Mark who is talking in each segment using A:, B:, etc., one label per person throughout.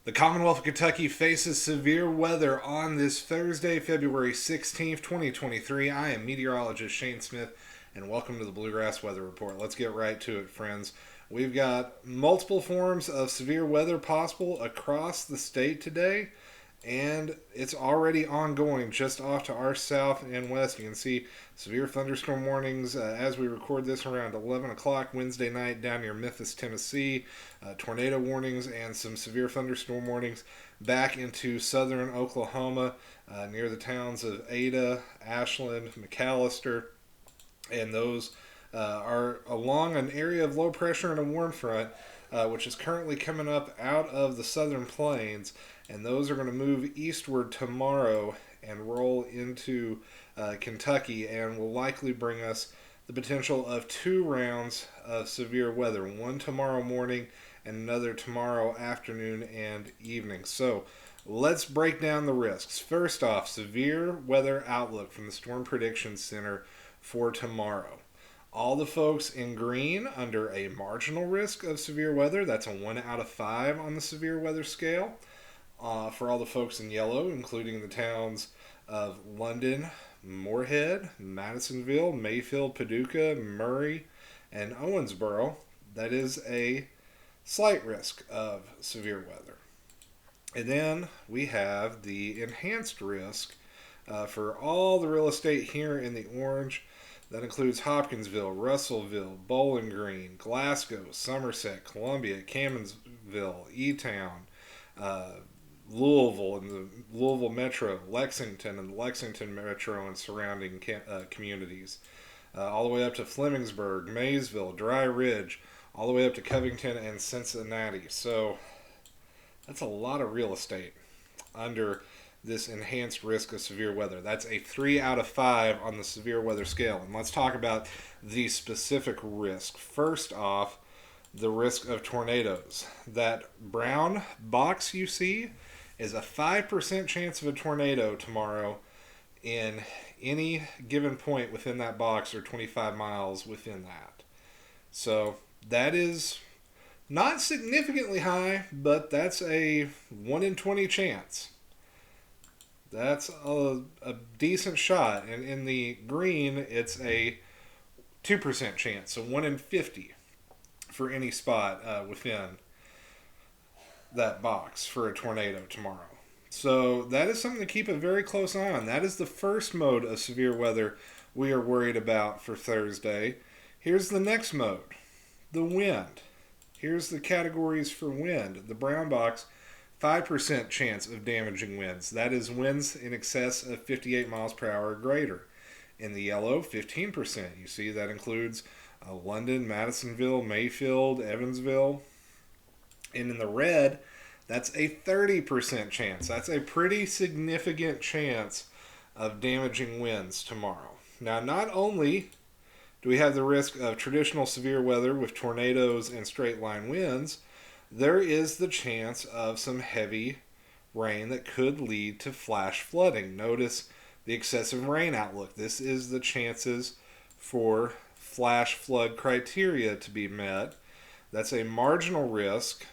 A: The Commonwealth of Kentucky faces severe weather on this Thursday, February 16th, 2023. I am Meteorologist Shane Smith, and welcome to the Bluegrass Weather Report. Let's get right to it, friends. We've got multiple forms of severe weather possible across the state today, and it's already ongoing just off to our south and west. You can see severe thunderstorm warnings as we record this around 11 o'clock Wednesday night down near Memphis, Tennessee. Tornado warnings and some severe thunderstorm warnings back into southern Oklahoma near the towns of Ada, Ashland, McAllister, and those are along an area of low pressure and a warm front, which is currently coming up out of the southern plains, and those are going to move eastward tomorrow and roll into Kentucky and will likely bring us the potential of 2 rounds of severe weather, one tomorrow morning and another tomorrow afternoon and evening. So let's break down the risks. First off, severe weather outlook from the Storm Prediction Center for tomorrow. All the folks in green under a marginal risk of severe weather. That's a 1 out of 5 on the severe weather scale. For all the folks in yellow, including the towns of London, Moorhead, Madisonville, Mayfield, Paducah, Murray, and Owensboro, that is a slight risk of severe weather. And then we have the enhanced risk for all the real estate here in the orange. That includes Hopkinsville, Russellville, Bowling Green, Glasgow, Somerset, Columbia, Camensville, E-Town, Louisville and the Louisville Metro, Lexington and the Lexington Metro and surrounding communities, all the way up to Flemingsburg, Maysville, Dry Ridge, all the way up to Covington and Cincinnati. So that's a lot of real estate under this enhanced risk of severe weather. That's a 3 out of 5 on the severe weather scale. And let's talk about the specific risk. First off, the risk of tornadoes. That brown box you see is a 5% chance of a tornado tomorrow in any given point within that box or 25 miles within that. So that is not significantly high, but that's a 1 in 20 chance. That's a decent shot. And in the green, it's a 2% chance, so 1 in 50 for any spot within that box for a tornado tomorrow. So that is something to keep a very close eye on. That is the first mode of severe weather we are worried about for Thursday. Here's the next mode, the wind. Here's the categories for wind. The brown box, 5% chance of damaging winds. That is winds in excess of 58 miles per hour or greater. In the yellow, 15%. You see that includes London, Madisonville, Mayfield, Evansville. And in the red, that's a 30% chance. That's a pretty significant chance of damaging winds tomorrow. Now, not only do we have the risk of traditional severe weather with tornadoes and straight line winds, there is the chance of some heavy rain that could lead to flash flooding. Notice the excessive rain outlook. This is the chances for flash flood criteria to be met. That's a marginal risk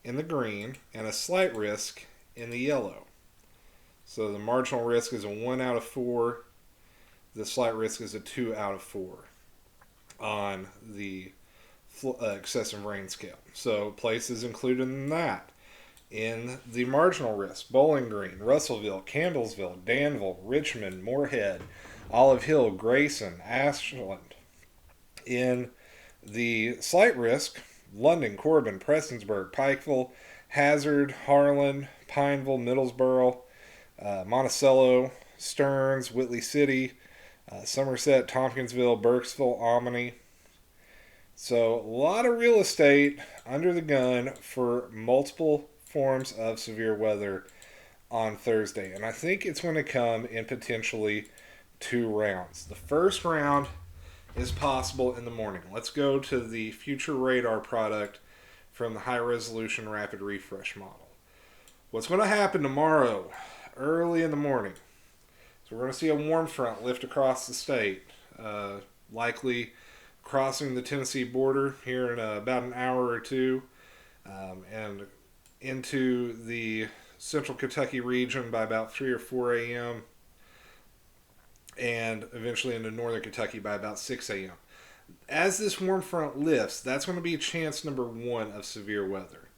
A: in the green and a slight risk in the yellow. So the marginal risk is a 1 out of 4. The slight risk is a 2 out of 4 on the excessive rain scale. So places included in that. In the marginal risk, Bowling Green, Russellville, Campbellsville, Danville, Richmond, Moorhead, Olive Hill, Grayson, Ashland. In the slight risk, London, Corbin, Prestonsburg, Pikeville, Hazard, Harlan, Pineville, Middlesboro, Monticello, Stearns, Whitley City, Somerset, Tompkinsville, Burkesville, Omni. So a lot of real estate under the gun for multiple forms of severe weather on Thursday. And I think it's going to come in potentially 2 rounds. The first round is possible in the morning. Let's go to the future radar product from the high resolution rapid refresh model. What's going to happen tomorrow early in the morning? So we're going to see a warm front lift across the state, likely crossing the Tennessee border here in about an hour or two. And into the central Kentucky region by about 3 or 4 a.m., and eventually into northern Kentucky by about 6 a.m. As this warm front lifts, that's going to be chance number one of severe weather.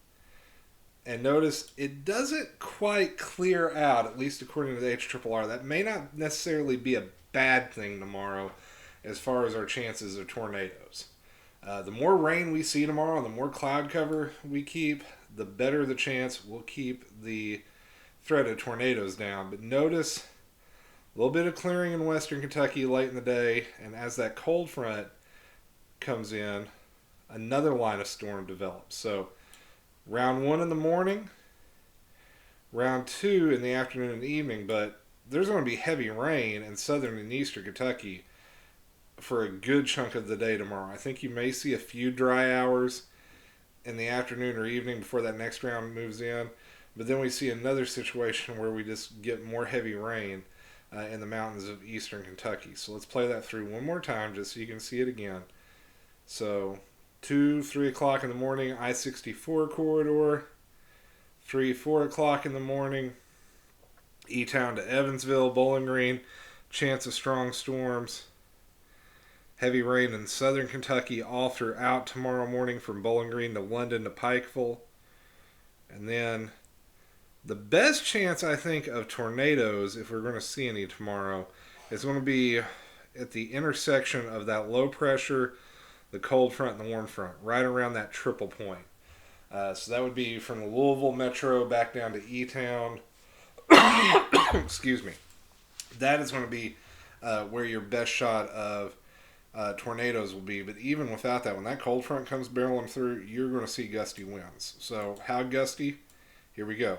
A: And notice it doesn't quite clear out, at least according to the HRRR. That may not necessarily be a bad thing tomorrow as far as our chances of tornadoes. The more rain we see tomorrow and the more cloud cover we keep, the better the chance we'll keep the threat of tornadoes down. But notice a little bit of clearing in western Kentucky late in the day, and as that cold front comes in, another line of storm develops. So round 1 in the morning, round 2 in the afternoon and evening, but there's going to be heavy rain in southern and eastern Kentucky for a good chunk of the day tomorrow. I think you may see a few dry hours in the afternoon or evening before that next round moves in, but then we see another situation where we just get more heavy rain in the mountains of eastern Kentucky. So let's play that through one more time just so you can see it again. So 2, 3 o'clock in the morning, I-64 corridor. 3, 4 o'clock in the morning, E-Town to Evansville, Bowling Green, chance of strong storms. Heavy rain in southern Kentucky all throughout tomorrow morning from Bowling Green to London to Pikeville. And then the best chance, I think, of tornadoes, if we're going to see any tomorrow, is going to be at the intersection of that low pressure, the cold front, and the warm front, right around that triple point. So that would be from the Louisville Metro back down to E-Town. Excuse me. That is going to be where your best shot of tornadoes will be. But even without that, when that cold front comes barreling through, you're going to see gusty winds. So how gusty? Here we go.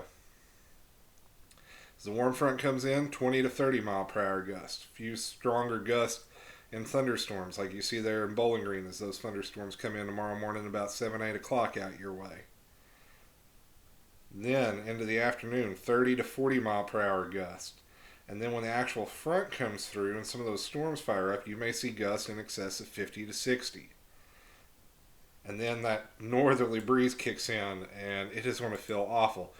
A: As the warm front comes in, 20 to 30 mile per hour gusts. A few stronger gusts in thunderstorms like you see there in Bowling Green as those thunderstorms come in tomorrow morning about 7, 8 o'clock out your way. Then into the afternoon, 30 to 40 mile per hour gusts. And then when the actual front comes through and some of those storms fire up, you may see gusts in excess of 50 to 60. And then that northerly breeze kicks in and it is going to feel awful.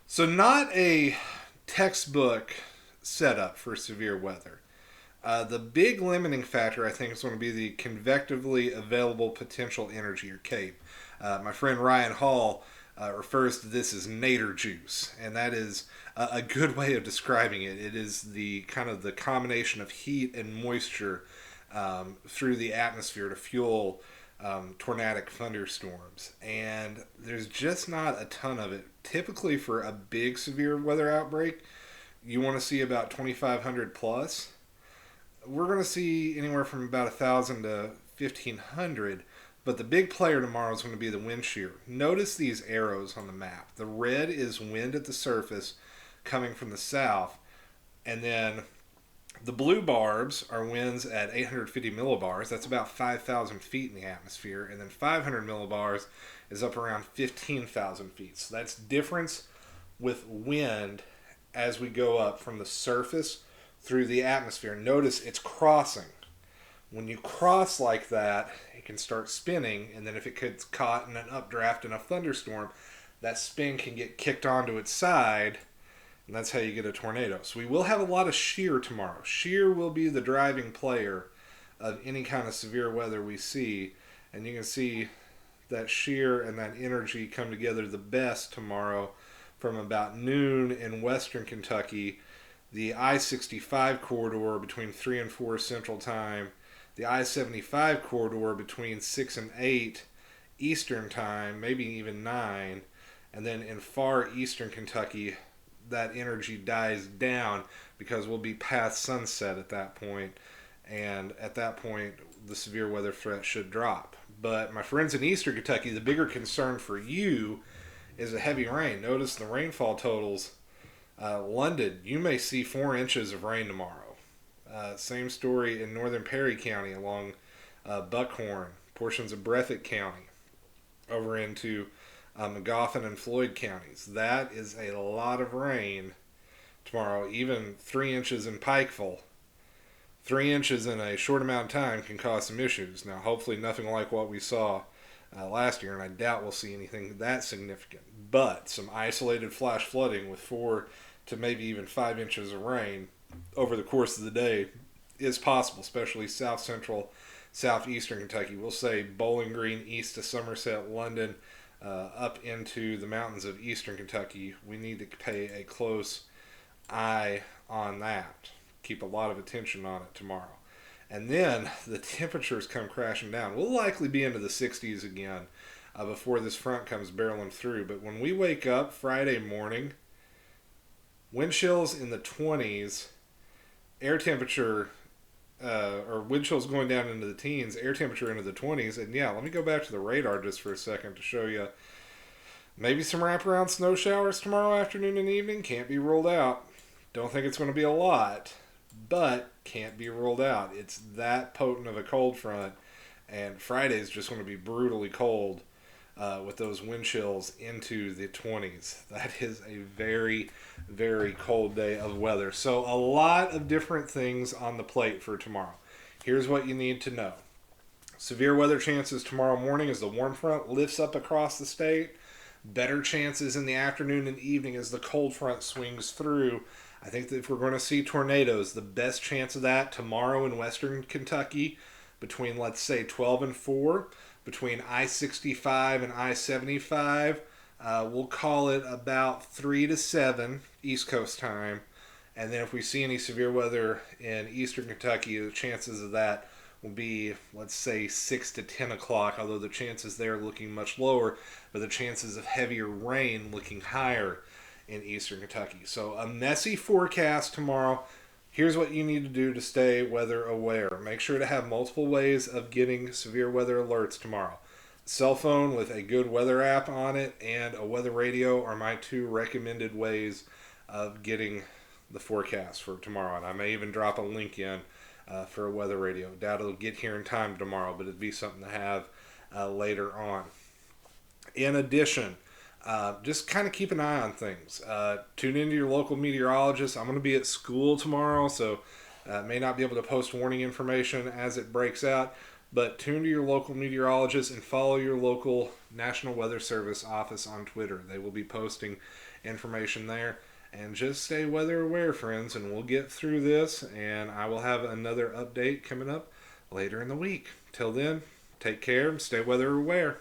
A: So not a textbook setup for severe weather. The big limiting factor, I think, is going to be the convectively available potential energy, or CAPE. My friend Ryan Hall refers to this as nader juice, and that is a good way of describing it. It is the kind of the combination of heat and moisture through the atmosphere to fuel tornadic thunderstorms, and there's just not a ton of it. Typically, for a big severe weather outbreak, you want to see about 2,500 plus. We're going to see anywhere from about 1,000 to 1,500, but the big player tomorrow is going to be the wind shear. Notice these arrows on the map. The red is wind at the surface coming from the south, and then the blue barbs are winds at 850 millibars. That's about 5,000 feet in the atmosphere, and then 500 millibars is up around 15,000 feet. So that's difference with wind as we go up from the surface through the atmosphere. Notice it's crossing. When you cross like that, it can start spinning, and then if it gets caught in an updraft in a thunderstorm, that spin can get kicked onto its side, and that's how you get a tornado. So we will have a lot of shear tomorrow. Shear will be the driving player of any kind of severe weather we see, and you can see that shear and that energy come together the best tomorrow from about noon in western Kentucky, the I-65 corridor between 3 and 4 Central Time, the I-75 corridor between 6 and 8 Eastern Time, maybe even 9, and then in far eastern Kentucky, that energy dies down because we'll be past sunset at that point, and at that point, the severe weather threat should drop. But my friends in eastern Kentucky, the bigger concern for you is the heavy rain. Notice the rainfall totals. London, you may see 4 inches of rain tomorrow. Same story in northern Perry County along Buckhorn, portions of Breathitt County, over into Magoffin and Floyd counties. That is a lot of rain tomorrow. Even 3 inches in Pikeville. 3 inches in a short amount of time can cause some issues. Now, hopefully nothing like what we saw last year, and I doubt we'll see anything that significant. but some isolated flash flooding with 4 to maybe even 5 inches of rain over the course of the day is possible, especially south central, southeastern Kentucky. We'll say Bowling Green east to Somerset, London, up into the mountains of eastern Kentucky. We need to pay a close eye on that. Keep a lot of attention on it tomorrow. And then the temperatures come crashing down. We'll likely be into the 60s again before this front comes barreling through. But when we wake up Friday morning, wind chills in the 20s, air temperature, or wind chills going down into the teens, air temperature into the 20s. And yeah, let me go back to the radar just for a second to show you maybe some wraparound snow showers tomorrow afternoon and evening. Can't be ruled out. Don't think it's going to be a lot, but can't be ruled out. It's that potent of a cold front, and Friday's just going to be brutally cold with those wind chills into the 20s. That is a very, very cold day of weather. So a lot of different things on the plate for tomorrow. Here's what you need to know. Severe weather chances tomorrow morning as the warm front lifts up across the state. Better chances in the afternoon and evening as the cold front swings through. I think that if we're going to see tornadoes, the best chance of that tomorrow in western Kentucky between, let's say, 12 and 4, between I-65 and I-75. We'll call it about 3 to 7 East Coast time. And then if we see any severe weather in eastern Kentucky, the chances of that will be, let's say, 6 to 10 o'clock, although the chances there are looking much lower, but the chances of heavier rain looking higher in eastern Kentucky. So a messy forecast tomorrow. Here's what you need to do to stay weather aware. Make sure to have multiple ways of getting severe weather alerts tomorrow. Cell phone with a good weather app on it and a weather radio are my 2 recommended ways of getting the forecast for tomorrow. And I may even drop a link in for a weather radio. Doubt it'll get here in time tomorrow, but it'd be something to have later on. In addition, just kind of keep an eye on things. Tune into your local meteorologist. I'm going to be at school tomorrow, so may not be able to post warning information as it breaks out, but tune to your local meteorologist and follow your local National Weather Service office on Twitter. They will be posting information there. And just stay weather aware, friends, and we'll get through this, and I will have another update coming up later in the week. Till then, take care and stay weather aware.